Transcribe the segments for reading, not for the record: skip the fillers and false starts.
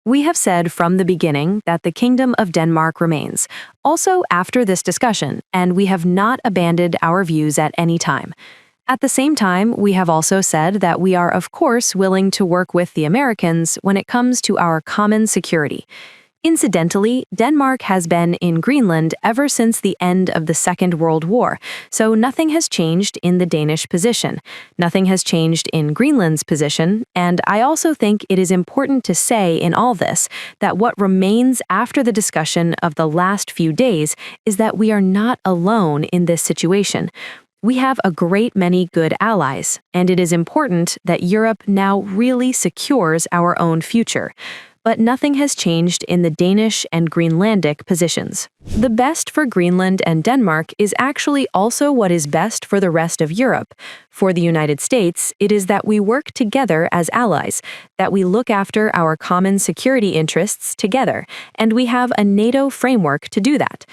We have said from the beginning that the Kingdom of Denmark remains, also after this discussion, and we have not abandoned our views at any time. At the same time, we have also said that we are of course willing to work with the Americans when it comes to our common security. Incidentally, Denmark has been in Greenland ever since the end of the Second World War, so nothing has changed in the Danish position. Nothing has changed in Greenland's position, and I also think it is important to say in all this that what remains after the discussion of the last few days is that we are not alone in this situation. We have a great many good allies, and it is important that Europe now really secures our own future. But nothing has changed in the Danish and Greenlandic positions. The best for Greenland and Denmark is actually also what is best for the rest of Europe. For the United States, it is that we work together as allies, that we look after our common security interests together, and we have a NATO framework to do that.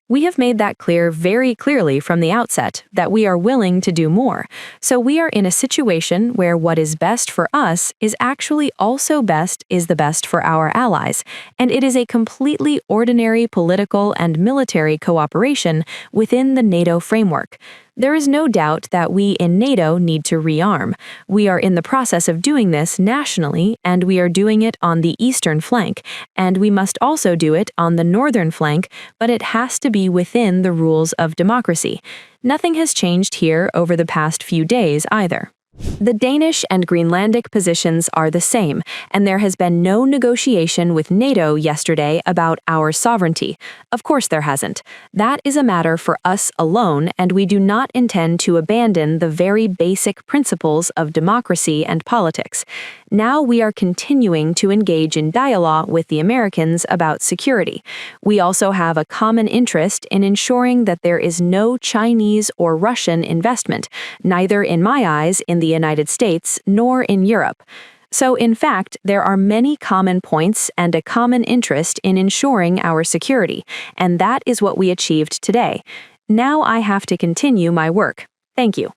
We have made that clear very clearly from the outset that we are willing to do more. So we are in a situation where what is best for us is actually also the best for our allies, and it is a completely ordinary political and military cooperation within the NATO framework. There is no doubt that we in NATO need to rearm. We are in the process of doing this nationally, and we are doing it on the eastern flank, and we must also do it on the northern flank, but it has to be within the rules of democracy. Nothing has changed here over the past few days either. The Danish and Greenlandic positions are the same, and there has been no negotiation with NATO yesterday about our sovereignty. Of course there hasn't. That is a matter for us alone, and we do not intend to abandon the very basic principles of democracy and politics. Now we are continuing to engage in dialogue with the Americans about security. We also have a common interest in ensuring that there is no Chinese or Russian investment, neither in my eyes in the United States nor in Europe. So, in fact, there are many common points and a common interest in ensuring our security, and that is what we achieved today. Now I have to continue my work. Thank you.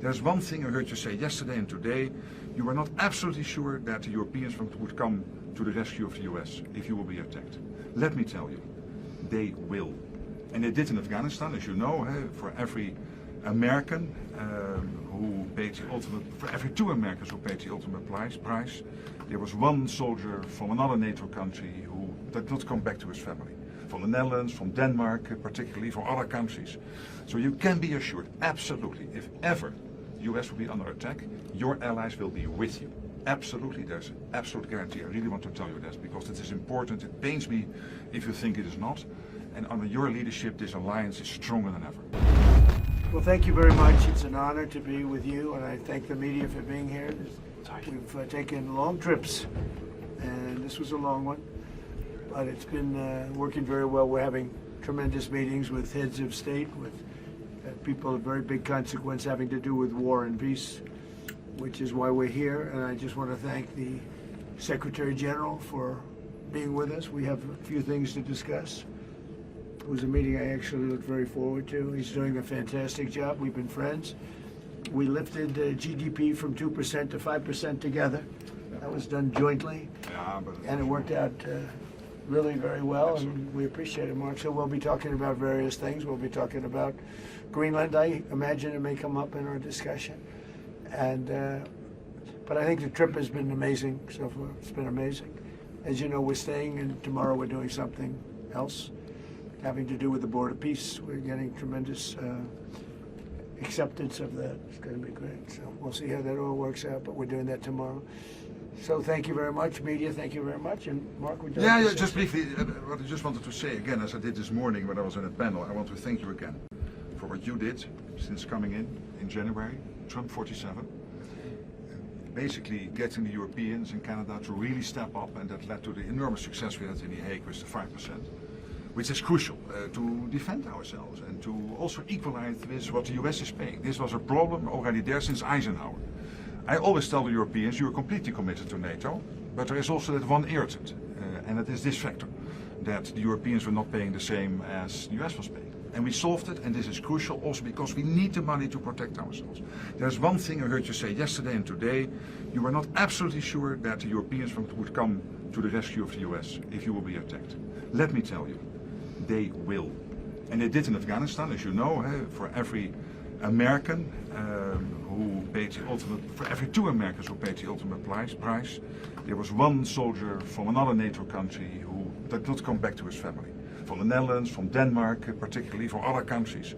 There's one thing I heard you say yesterday and today. You were not absolutely sure that the Europeans would come to the rescue of the US if you will be attacked. Let me tell you, they will. And they did in Afghanistan, as you know, for every American who paid the ultimate, for every 2 Americans who paid the ultimate price, there was 1 soldier from another NATO country who did not come back to his family. From the Netherlands, from Denmark, particularly from other countries. So you can be assured, absolutely, if ever the US will be under attack, your allies will be with you. Absolutely, there's an absolute guarantee. I really want to tell you that because it is important. It pains me if you think it is not. And under your leadership, this alliance is stronger than ever. Well, thank you very much. It's an honor to be with you, and I thank the media for being here. We've taken long trips, and this was a long one, but it's been working very well. We're having tremendous meetings with heads of state, with people of very big consequence having to do with war and peace, which is why we're here. And I just want to thank the Secretary General for being with us. We have a few things to discuss. It was a meeting I actually look very forward to. He's doing a fantastic job. We've been friends. We lifted GDP from 2% to 5% together. That was done jointly, and it worked out really very well, and we appreciate it, Mark. So we'll be talking about various things. We'll be talking about Greenland. I imagine it may come up in our discussion. And but I think the trip has been amazing so far. It's been amazing. As you know, we're staying, and tomorrow we're doing something else having to do with the Board of Peace. We're getting tremendous acceptance of that. It's going to be great. So we'll see how that all works out, but we're doing that tomorrow. So thank you very much, media. Thank you very much. And Mark, would you like to say just briefly, what I just wanted to say again, as I did this morning when I was in a panel, I want to thank you again for what you did since coming in January, Trump 47. Basically getting the Europeans and Canada to really step up, and that led to the enormous success we had in The Hague with the 5%, which is crucial to defend ourselves and to also equalize with what the US is paying. This was a problem already there since Eisenhower. I always tell the Europeans, you are completely committed to NATO, but there is also that one irritant, and it is this factor, that the Europeans were not paying the same as the US was paying. And we solved it, and this is crucial also because we need the money to protect ourselves. There's one thing I heard you say yesterday and today. You were not absolutely sure that the Europeans would come to the rescue of the US if you will be attacked. Let me tell you, they will. And they did in Afghanistan, as you know, for every American who paid the ultimate, for every 2 Americans who paid the ultimate price, there was 1 soldier from another NATO country who did not come back to his family. From the Netherlands, from Denmark, particularly from other countries.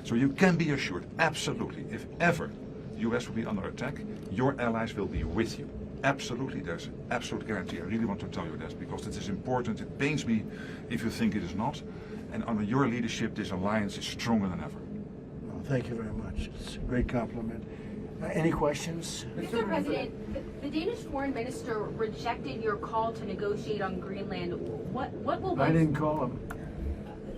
So you can be assured, absolutely, if ever the US will be under attack, your allies will be with you. Absolutely, there's an absolute guarantee. I really want to tell you this because it is important. It pains me if you think it is not. And under your leadership, this alliance is stronger than ever. Well, thank you very much. It's a great compliment. Any questions? Mr. President, the Danish foreign minister rejected your call to negotiate on Greenland. What will I didn't call him.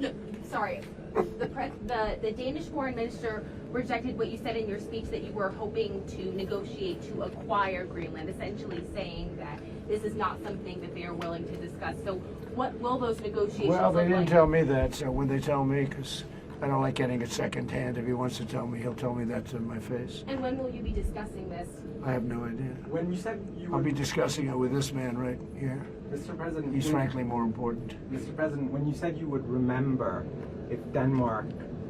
No, sorry. The Danish foreign minister rejected what you said in your speech that you were hoping to negotiate to acquire Greenland, essentially saying that this is not something that they are willing to discuss. So what will those negotiations Well, they look didn't like? tell me that, so when they tell me, because I don't like getting it secondhand. If he wants to tell me, he'll tell me that to my face. And when will you be discussing this? I have no idea. When you said you I'll were, be discussing it with this man right here. Mr. President, He's frankly more important. Mr. President, when you said you would remember if Denmark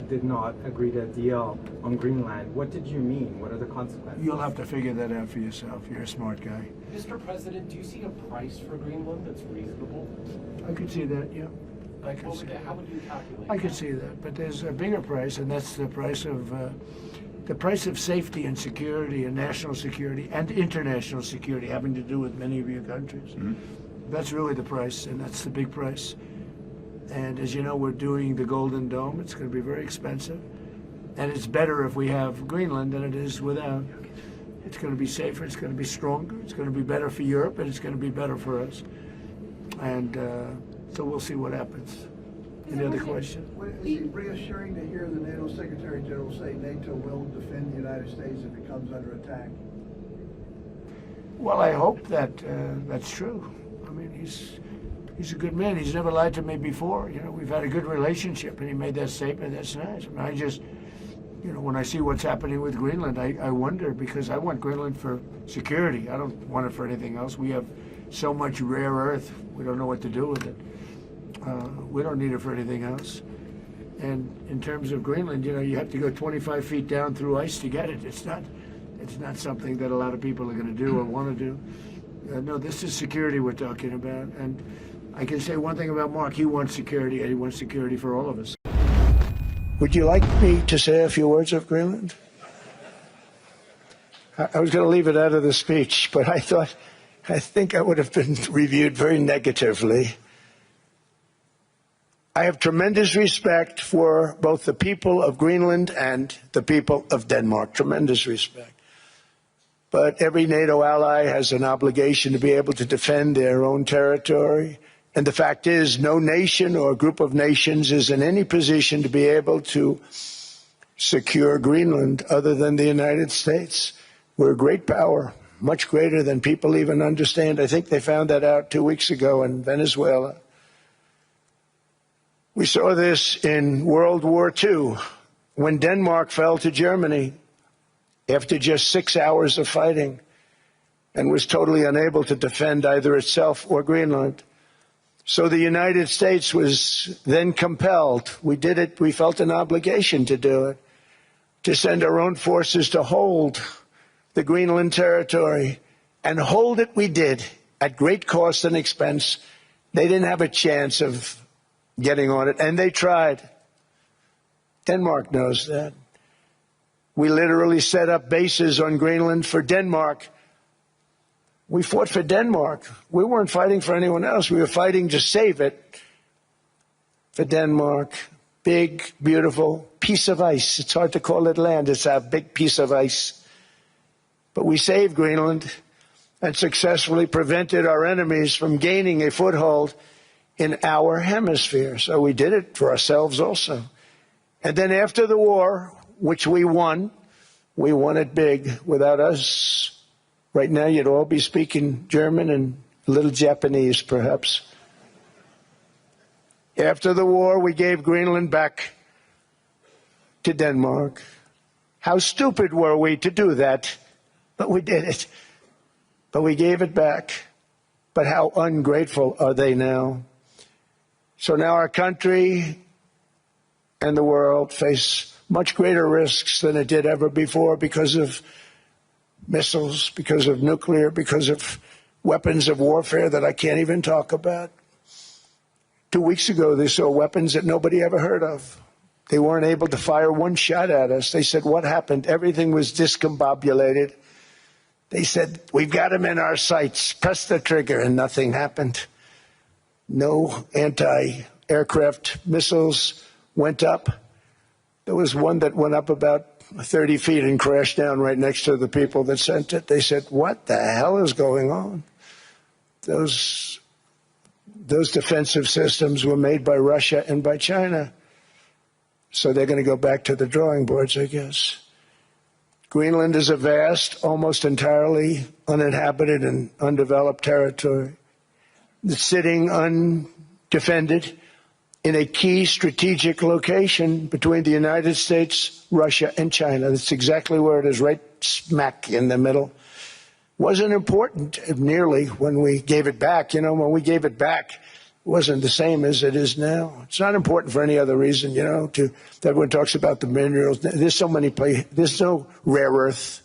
did not agree to a deal on Greenland, what did you mean? What are the consequences? You'll have to figure that out for yourself. You're a smart guy. Mr. President, do you see a price for Greenland that's reasonable? I could see that, yeah. I could see How would you calculate I could that? see that, but there's a bigger price, and that's the price of safety and security and national security and international security, having to do with many of your countries. Mm-hmm. That's really the price, and that's the big price. And as you know, we're doing the Golden Dome. It's going to be very expensive, and it's better if we have Greenland than it is without. It's going to be safer. It's going to be stronger. It's going to be better for Europe, and it's going to be better for us. And so we'll see what happens. Any other questions? Is it reassuring to hear the NATO Secretary General say NATO will defend the United States if it comes under attack? Well, I hope that that's true. I mean, he's a good man. He's never lied to me before. You know, we've had a good relationship, and he made that statement. That's nice. I mean, I just, you know, when I see what's happening with Greenland, I wonder, because I want Greenland for security. I don't want it for anything else. We have so much rare earth. We don't know what to do with it. We don't need it for anything else. And in terms of Greenland, you know, you have to go 25 feet down through ice to get it. It's not something that a lot of people are going to do or want to do. No, this is security we're talking about. And I can say one thing about Mark. He wants security, and he wants security for all of us. Would you like me to say a few words of Greenland? I was going to leave it out of the speech, but I think I would have been reviewed very negatively. I have tremendous respect for both the people of Greenland and the people of Denmark, tremendous respect. But every NATO ally has an obligation to be able to defend their own territory. And the fact is, no nation or group of nations is in any position to be able to secure Greenland other than the United States. We're a great power, much greater than people even understand. I think they found that out 2 weeks ago in Venezuela. We saw this in World War II, when Denmark fell to Germany after just 6 hours of fighting and was totally unable to defend either itself or Greenland. So the United States was then compelled, we did it, we felt an obligation to do it, to send our own forces to hold the Greenland territory, and hold it we did at great cost and expense. They didn't have a chance of getting on it, and they tried. Denmark knows that. We literally set up bases on Greenland for Denmark. We fought for Denmark. We weren't fighting for anyone else. We were fighting to save it for Denmark. Big, beautiful piece of ice. It's hard to call it land. It's a big piece of ice. But we saved Greenland and successfully prevented our enemies from gaining a foothold in our hemisphere. So we did it for ourselves also. And then after the war, which we won it big. Without us, right now you'd all be speaking German and a little Japanese, perhaps. After the war, we gave Greenland back to Denmark. How stupid were we to do that? But we did it. But we gave it back. But how ungrateful are they now? So now our country and the world face much greater risks than it did ever before because of missiles, because of nuclear, because of weapons of warfare that I can't even talk about. 2 weeks ago, they saw weapons that nobody ever heard of. They weren't able to fire one shot at us. They said, what happened? Everything was discombobulated. They said, we've got them in our sights. Press the trigger, and nothing happened. No anti-aircraft missiles went up. There was one that went up about 30 feet and crashed down right next to the people that sent it. They said, what the hell is going on? Those defensive systems were made by Russia and by China. So they're going to go back to the drawing boards, I guess. Greenland is a vast, almost entirely uninhabited and undeveloped territory. It's sitting undefended in a key strategic location between the United States, Russia, and China. That's exactly where it is, right smack in the middle. Wasn't important nearly when we gave it back. You know, when we gave it back, it wasn't the same as it is now. It's not important for any other reason, you know, everyone talks about the minerals. There's so many places. There's no rare earth,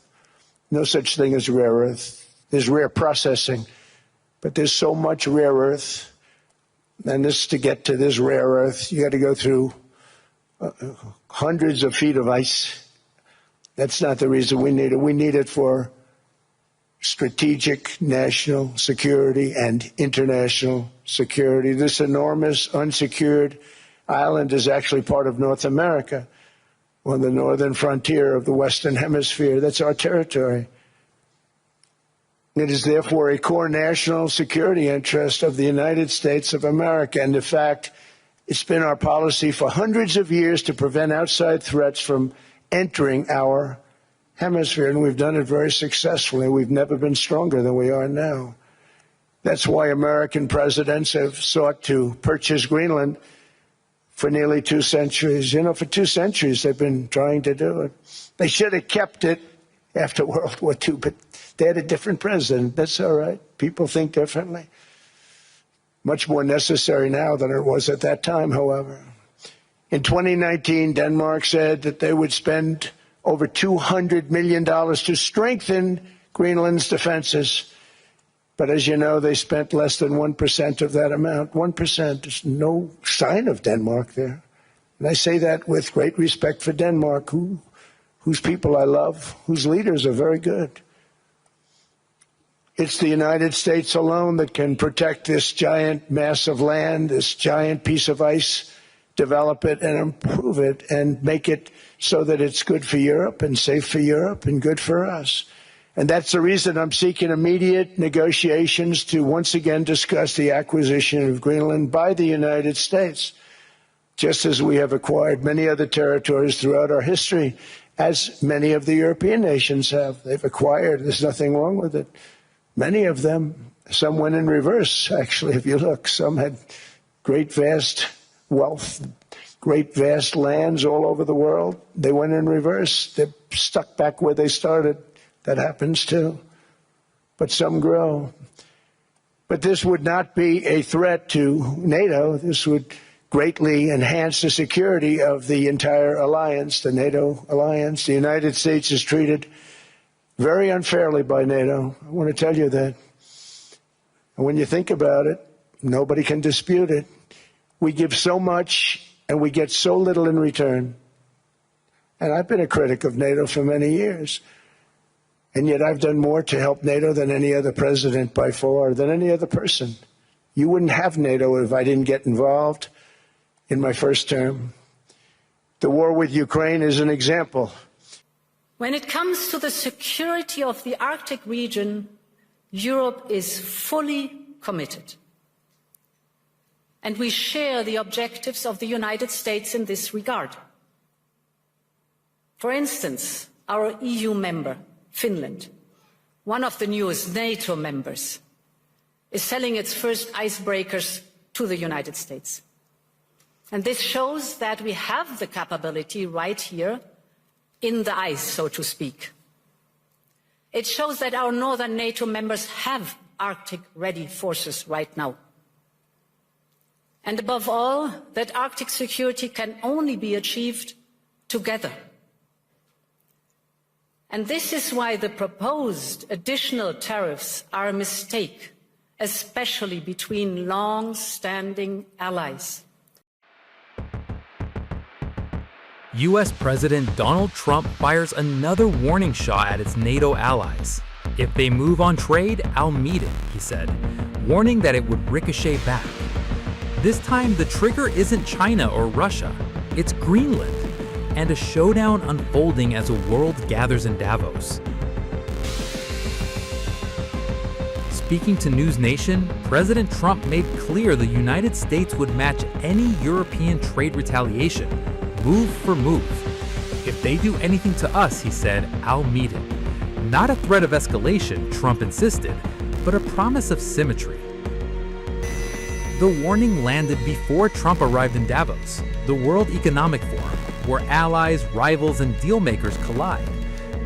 no such thing as rare earth. There's rare processing, but there's so much rare earth. And to get to this rare earth, you got to go through hundreds of feet of ice. That's not the reason we need it. We need it for strategic national security and international security. This enormous unsecured island is actually part of North America, on the northern frontier of the Western Hemisphere. That's our territory. It is therefore a core national security interest of the United States of America. And in fact, it's been our policy for hundreds of years to prevent outside threats from entering our hemisphere, and we've done it very successfully. We've never been stronger than we are now. That's why American presidents have sought to purchase Greenland for nearly 2 centuries. You know, for 2 centuries they've been trying to do it. They should have kept it after World War II, but they had a different president. That's all right. People think differently. Much more necessary now than it was at that time, however. In 2019, Denmark said that they would spend over $200 million to strengthen Greenland's defenses. But as you know, they spent less than 1% of that amount. 1%. There's no sign of Denmark there. And I say that with great respect for Denmark, whose people I love, whose leaders are very good. It's the United States alone that can protect this giant mass of land, this giant piece of ice, develop it and improve it and make it so that it's good for Europe and safe for Europe and good for us. And that's the reason I'm seeking immediate negotiations to once again discuss the acquisition of Greenland by the United States, just as we have acquired many other territories throughout our history, as many of the European nations have. They've acquired. There's nothing wrong with it. Many of them, some went in reverse, actually, if you look. Some had great, vast wealth, great, vast lands all over the world. They went in reverse. They're stuck back where they started. That happens too. But some grow. But this would not be a threat to NATO. This would greatly enhance the security of the entire alliance, the NATO alliance. The United States is treated very unfairly by NATO. I want to tell you that. And when you think about it, nobody can dispute it. We give so much and we get so little in return. And I've been a critic of NATO for many years. And yet I've done more to help NATO than any other president by far, than any other person. You wouldn't have NATO if I didn't get involved in my first term. The war with Ukraine is an example. When it comes to the security of the Arctic region, Europe is fully committed. And we share the objectives of the United States in this regard. For instance, our EU member, Finland, one of the newest NATO members, is selling its first icebreakers to the United States. And this shows that we have the capability right here in the ice, so to speak. It shows that our northern NATO members have Arctic-ready forces right now. And above all, that Arctic security can only be achieved together. And this is why the proposed additional tariffs are a mistake, especially between long-standing allies. U.S. President Donald Trump fires another warning shot at its NATO allies. If they move on trade, I'll meet it, he said, warning that it would ricochet back. This time, the trigger isn't China or Russia, it's Greenland, and a showdown unfolding as the world gathers in Davos. Speaking to News Nation, President Trump made clear the United States would match any European trade retaliation, move for move. If they do anything to us, he said, I'll meet it. Not a threat of escalation, Trump insisted, but a promise of symmetry. The warning landed before Trump arrived in Davos, the World Economic Forum, where allies, rivals, and dealmakers collide.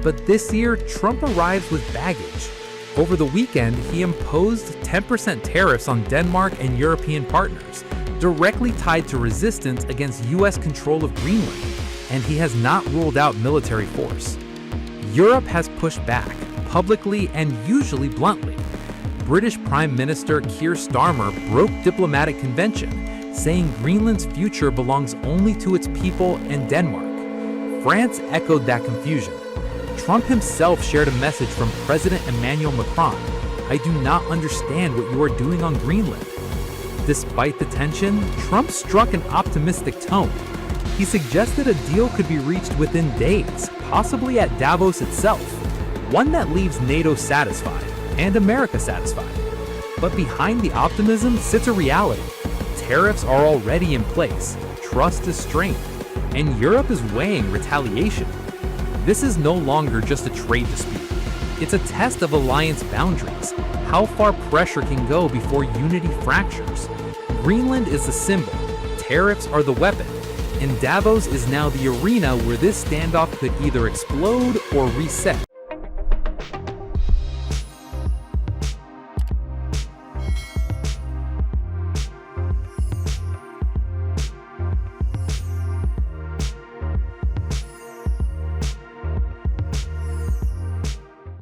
But this year, Trump arrives with baggage. Over the weekend, he imposed 10% tariffs on Denmark and European partners, directly tied to resistance against U.S. control of Greenland, and he has not ruled out military force. Europe has pushed back, publicly and usually bluntly. British Prime Minister Keir Starmer broke diplomatic convention, saying Greenland's future belongs only to its people and Denmark. France echoed that confusion. Trump himself shared a message from President Emmanuel Macron, I do not understand what you are doing on Greenland. Despite the tension, Trump struck an optimistic tone. He suggested a deal could be reached within days, possibly at Davos itself, one that leaves NATO satisfied and America satisfied. But behind the optimism sits a reality. Tariffs are already in place, trust is strained, and Europe is weighing retaliation. This is no longer just a trade dispute. It's a test of alliance boundaries, how far pressure can go before unity fractures. Greenland is the symbol, tariffs are the weapon, and Davos is now the arena where this standoff could either explode or reset.